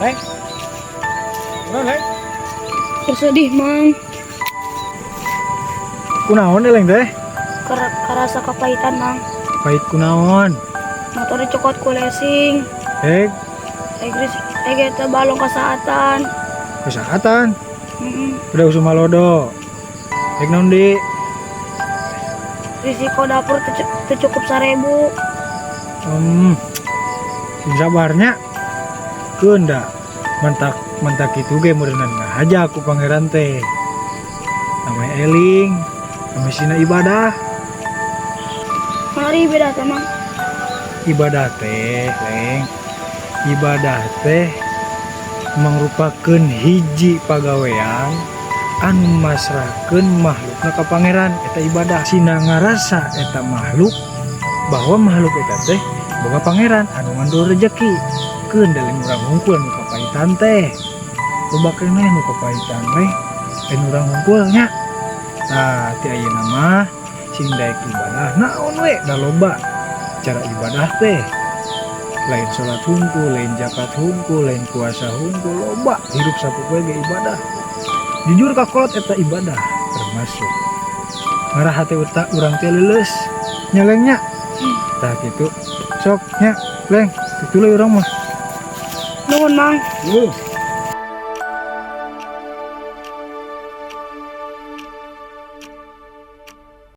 Leng, mana Leng? Bersedih mang, Kunaon deh Leng teh? karasa kepahitan mang. Pahit kunaon? Motor dicokot ku lesing. Hek, Eta balong kasaatan. kesehatan. Mm-mm. Udah usum malodo. Hek naon di? Risiko dapur cukup 1000. Sing sabarnya. Keunda. Mentak itu ge meureunna aja aku pangeran teh. Namanya Eling, namanya sina ibadah. Mari beda teh mang. Ibadah teh, Leng. Ibadah teh mangrupakeun hiji pagawean anu masrahkeun makhlukna ka pangeran. Eta ibadah sina ngarasa eta makhluk bahwa makhluk eta teh boga pangeran anu ngandung rejeki. Keun dalam urang hungkul nu kapahitan teh. Loba keneh nu kapahitan we anu urang hungkulnya. Tah ti ayeuna mah sing daek ibadah naon we da loba cara ibadah teh. Lain sholat hungkul, lain zakat hungkul, lain puasa hungkul, loba hidup sapopoe ge ibadah. Jujur kakolot eta ibadah termasuk ngarah hati utak urang teh leuleus nyelengnya. Tah kitu sok nya Leng, kitu le urang mah. Nuhun mang.